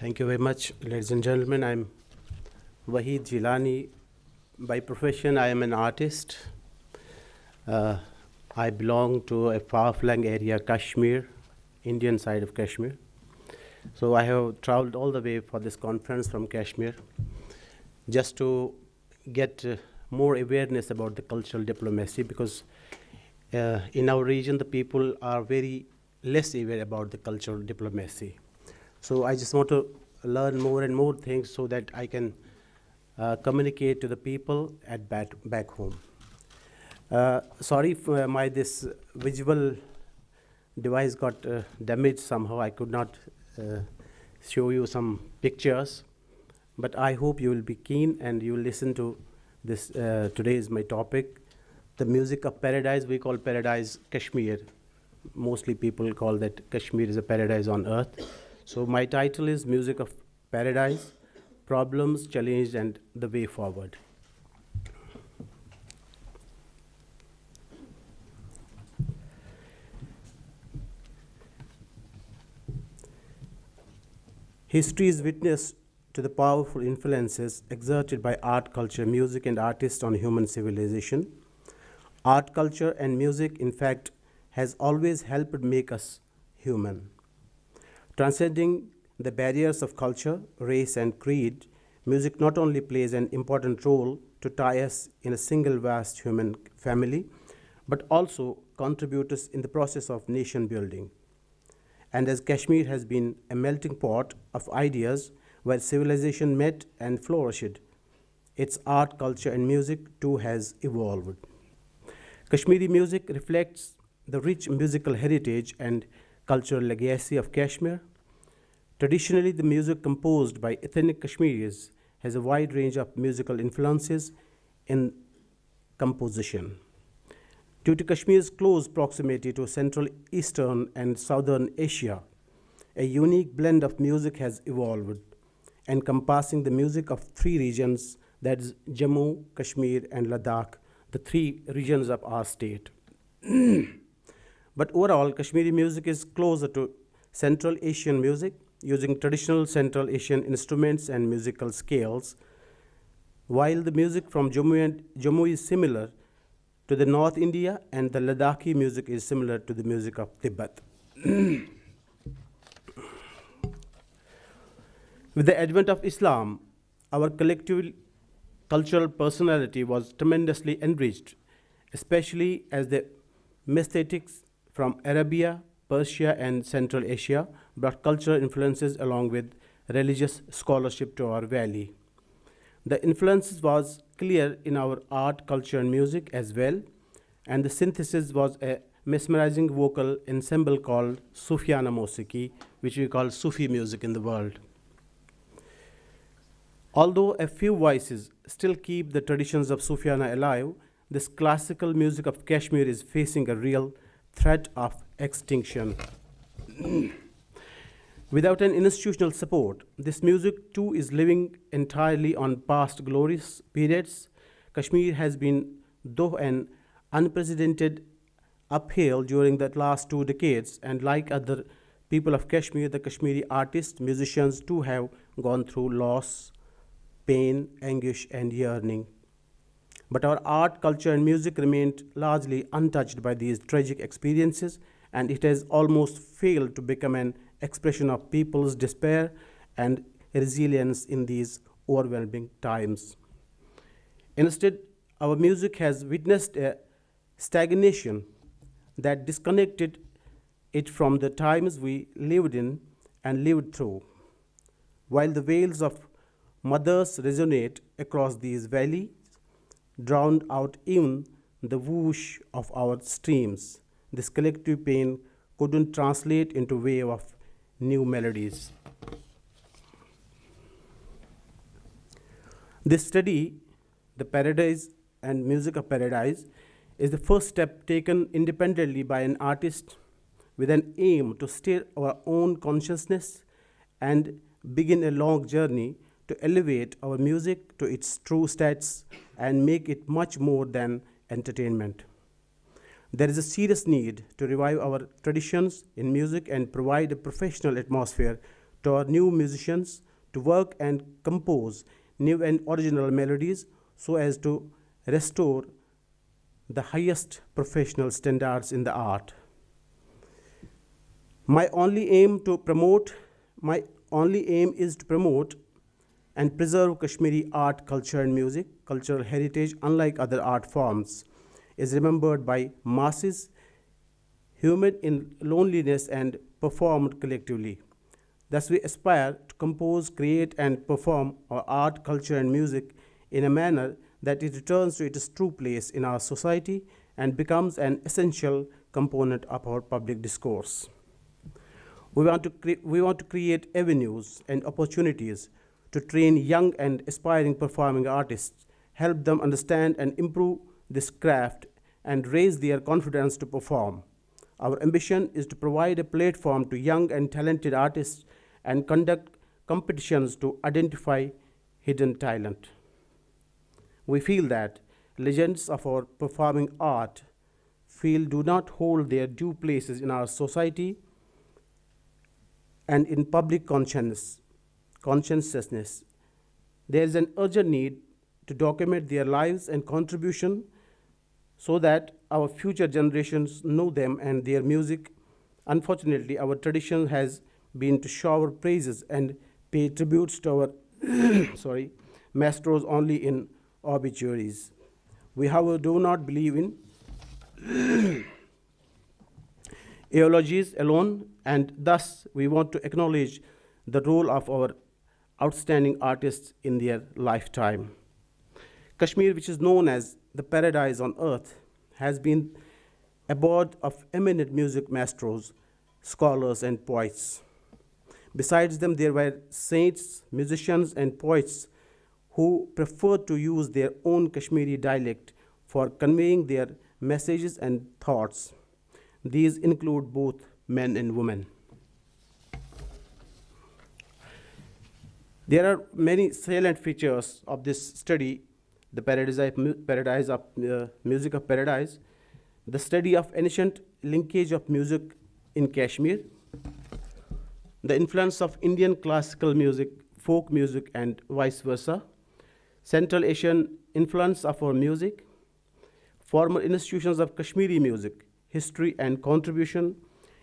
Thank you very much, ladies and gentlemen. I'm Waheed Jeelani. By profession, I am an artist. Uh, I belong to a far-flung area, Kashmir, Indian side of Kashmir. So I have traveled all the way for this conference from Kashmir just to get more awareness about the cultural diplomacy, because in our region, the people are very less aware about the cultural diplomacy. So I just want to learn more and more things so that I can communicate to the people at back home. Sorry for my this visual device got damaged somehow. I could not show you some pictures, but I hope you will be keen and you will listen to this. Today is my topic, the music of paradise. We call paradise Kashmir. Mostly people call that Kashmir is a paradise on earth. So my title is Music of Paradise, Problems, Challenged, and the Way Forward. History is witness to the powerful influences exerted by art, culture, music, and artists on human civilization. Art, culture, and music, in fact, has always helped make us human. Transcending the barriers of culture, race, and creed, music not only plays an important role to tie us in a single vast human family, but also contributes in the process of nation building. And as Kashmir has been a melting pot of ideas where civilization met and flourished, its art, culture, and music too has evolved. Kashmiri music reflects the rich musical heritage and cultural legacy of Kashmir. Traditionally, the music composed by ethnic Kashmiris has a wide range of musical influences in composition. Due to Kashmir's close proximity to Central, Eastern, and Southern Asia, a unique blend of music has evolved, encompassing the music of three regions, that is Jammu, Kashmir, and Ladakh, the three regions of our state. But overall, Kashmiri music is closer to Central Asian music, using traditional Central Asian instruments and musical scales, while the music from Jammu is similar to the North India, and the Ladakhi music is similar to the music of Tibet. With the advent of Islam, our collective cultural personality was tremendously enriched, especially as the mestiques from Arabia, Persia, and Central Asia brought cultural influences along with religious scholarship to our valley. The influence was clear in our art, culture, and music as well, and the synthesis was a mesmerizing vocal ensemble called Sufiana Musiqi, which we call Sufi music in the world. Although a few voices still keep the traditions of Sufiana alive, this classical music of Kashmir is facing a real threat of extinction. Without an institutional support, this music too is living entirely on past glorious periods. Kashmir has been, though, an unprecedented uphill during the last 2 decades, and like other people of Kashmir, the Kashmiri artists, musicians too have gone through loss, pain, anguish, and yearning. But our art, culture, and music remained largely untouched by these tragic experiences, and it has almost failed to become an expression of people's despair and resilience in these overwhelming times. Instead, our music has witnessed a stagnation that disconnected it from the times we lived in and lived through. While the wails of mothers resonate across these valleys, drowned out even the whoosh of our streams, this collective pain couldn't translate into wave of new melodies. This study, The Paradise and Music of Paradise, is the first step taken independently by an artist with an aim to stir our own consciousness and begin a long journey to elevate our music to its true stats and make it much more than entertainment. There is a serious need to revive our traditions in music and provide a professional atmosphere to our new musicians to work and compose new and original melodies so as to restore the highest professional standards in the art. My only aim is to promote and preserve Kashmiri art, culture, and music. Cultural heritage, unlike other art forms, is remembered by masses, human in loneliness, and performed collectively. Thus, we aspire to compose, create, and perform our art, culture, and music in a manner that it returns to its true place in our society and becomes an essential component of our public discourse. We want to create avenues and opportunities to train young and aspiring performing artists, help them understand and improve this craft, and raise their confidence to perform. Our ambition is to provide a platform to young and talented artists and conduct competitions to identify hidden talent. We feel that legends of our performing art field do not hold their due places in our society and in public consciousness. There is an urgent need to document their lives and contribution so that our future generations know them and their music. Unfortunately, our tradition has been to shower praises and pay tributes to our maestros only in obituaries. We, however, do not believe in eulogies alone, and thus we want to acknowledge the role of our outstanding artists in their lifetime. Kashmir, which is known as the paradise on earth, has been abode of eminent music maestros, scholars, and poets. Besides them, there were saints, musicians, and poets who preferred to use their own Kashmiri dialect for conveying their messages and thoughts. These include both men and women. There are many salient features of this study, the music of paradise, the study of ancient linkage of music in Kashmir, the influence of Indian classical music, folk music, and vice versa, Central Asian influence of our music, formal institutions of Kashmiri music, history and contribution,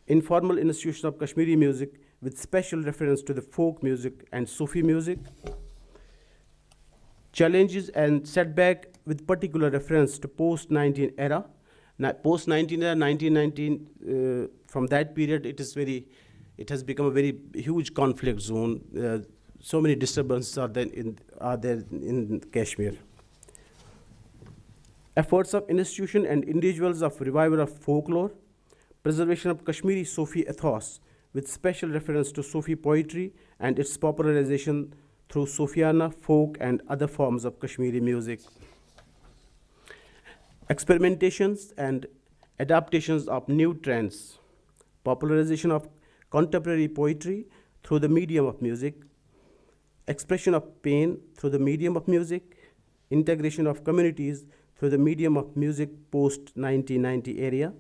informal institutions of Kashmiri music with special reference to the folk music and Sufi music, challenges and setback with particular reference to post-19 era. Now, post-19 era, 1919, from that period, it has become a very huge conflict zone. So many disturbances are there in Kashmir. Efforts of institution and individuals of revival of folklore, preservation of Kashmiri Sufi ethos with special reference to Sufi poetry and its popularization through Sufiana, folk, and other forms of Kashmiri music. Experimentations and adaptations of new trends, popularization of contemporary poetry through the medium of music, expression of pain through the medium of music, integration of communities through the medium of music post-1990 era,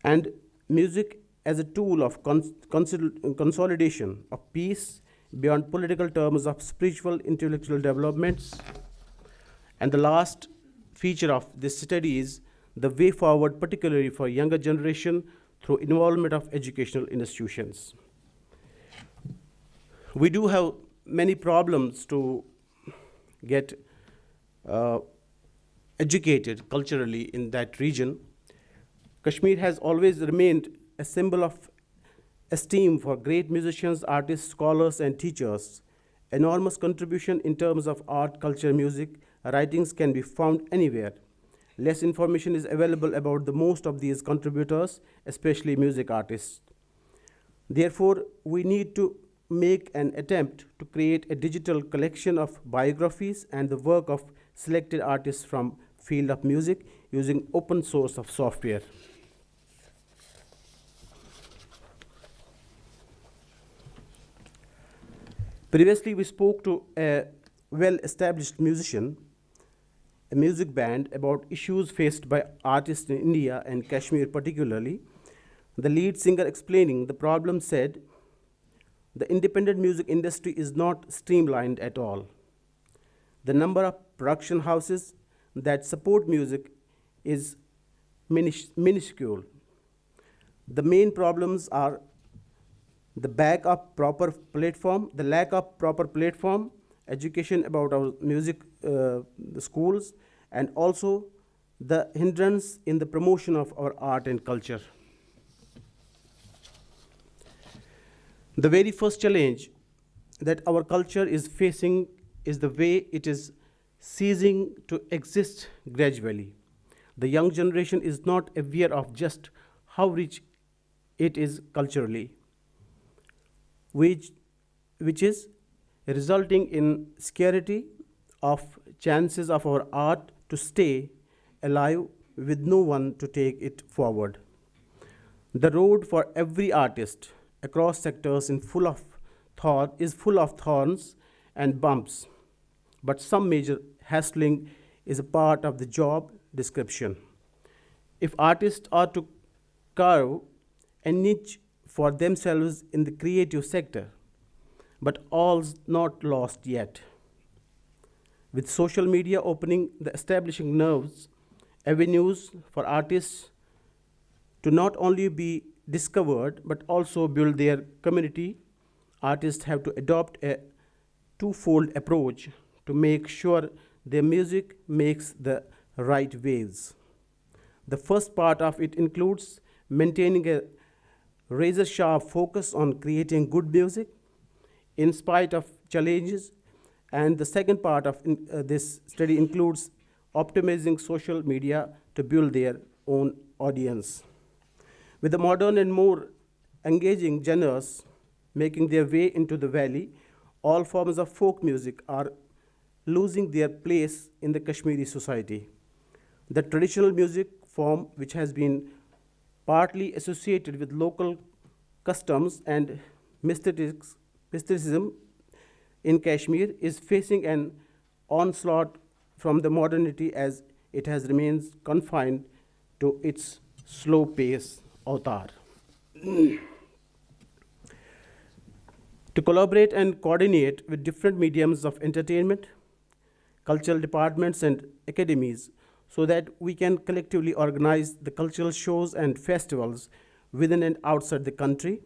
and music as a tool of consolidation of peace beyond political terms of spiritual intellectual developments. And the last feature of this study is the way forward, particularly for younger generation through involvement of educational institutions. We do have many problems to get educated culturally in that region. Kashmir has always remained a symbol of esteem for great musicians, artists, scholars, and teachers. Enormous contribution in terms of art, culture, music, writings can be found anywhere. Less information is available about the most of these contributors, especially music artists. Therefore, we need to make an attempt to create a digital collection of biographies and the work of selected artists from field of music using open source of software. Previously, we spoke to a well-established musician, a music band, about issues faced by artists in India and Kashmir particularly. The lead singer explaining the problem said, the independent music industry is not streamlined at all. The number of production houses that support music is minuscule. The main problems are the lack of proper platform, education about our music the schools, and also the hindrance in the promotion of our art and culture. The very first challenge that our culture is facing is the way it is ceasing to exist gradually. The young generation is not aware of just how rich it is culturally, which is resulting in scarcity of chances of our art to stay alive with no one to take it forward. The road for every artist across sectors is full of thorns and bumps, but some major hassling is a part of the job description. If artists are to carve a niche for themselves in the creative sector, but all's not lost yet. With social media opening the establishing avenues for artists to not only be discovered but also build their community, artists have to adopt a twofold approach to make sure their music makes the right waves. The first part of it includes maintaining a razor sharp focus on creating good music in spite of challenges, and the second part of this study includes optimizing social media to build their own audience. With the modern and more engaging genres making their way into the valley, all forms of folk music are losing their place in the Kashmiri society. The traditional music form, which has been partly associated with local customs and mysticism in Kashmir, is facing an onslaught from the modernity as it has remained confined to its slow pace avatar. To collaborate and coordinate with different mediums of entertainment, cultural departments, and academies so that we can collectively organize the cultural shows and festivals within and outside the country.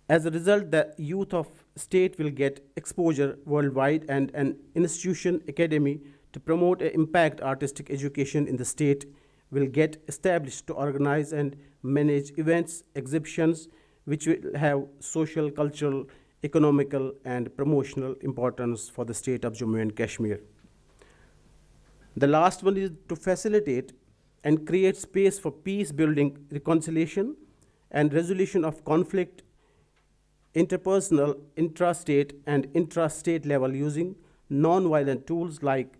As a result, the youth of state will get exposure worldwide, and an institution academy to promote and impact artistic education in the state will get established to organize and manage events, exhibitions, which will have social, cultural, economical, and promotional importance for the state of Jammu and Kashmir. The last one is to facilitate and create space for peace building, reconciliation, and resolution of conflict, interpersonal, intrastate, and intrastate level using non-violent tools like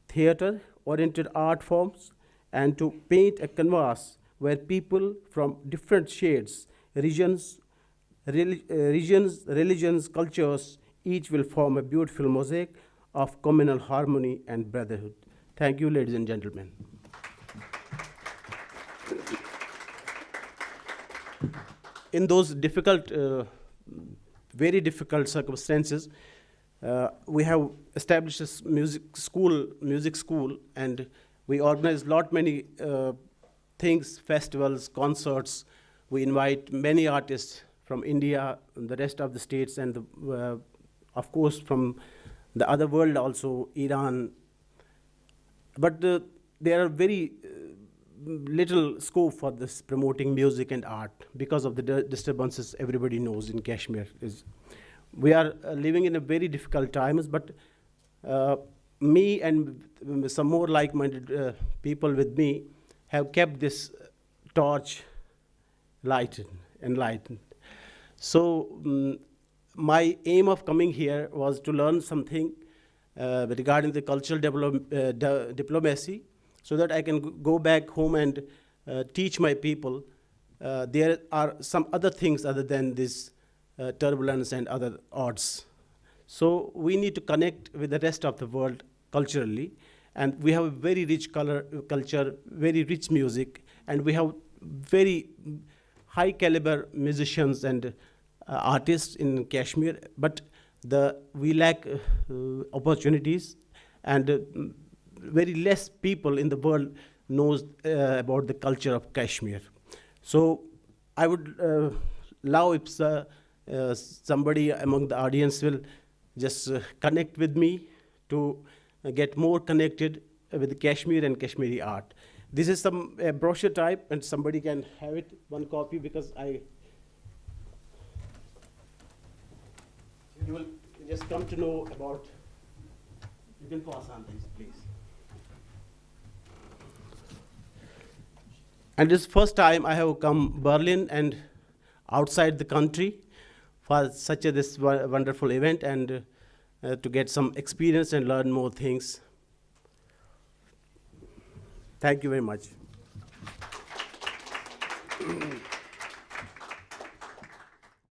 theater-oriented art forms, and to paint a canvas where people from different shades, regions, religions, cultures, each will form a beautiful mosaic of communal harmony and brotherhood. Thank you, ladies and gentlemen. In those difficult, very difficult circumstances, we have established a music school, and we organize many things, festivals, concerts. We invite many artists from India, and the rest of the states, and of course from the other world also, Iran. But there are very little scope for this promoting music and art because of the disturbances everybody knows in Kashmir. We are living in a very difficult times, but me and some more like-minded people with me have kept this torch enlightened. So my aim of coming here was to learn something regarding the cultural diplomacy, so that I can go back home and teach my people. There are some other things other than this turbulence and other odds. So we need to connect with the rest of the world culturally, and we have a very rich culture, very rich music, and we have very high caliber musicians and artists in Kashmir, but we lack opportunities, and very less people in the world knows about the culture of Kashmir. So I would love if somebody among the audience will just connect with me to get more connected with Kashmir and Kashmiri art. This is some brochure type, and somebody can have it, one copy, because you will just come to know about. You can pass on this, please. And this first time I have come Berlin and outside the country for such this wonderful event, and to get some experience and learn more things. Thank you very much.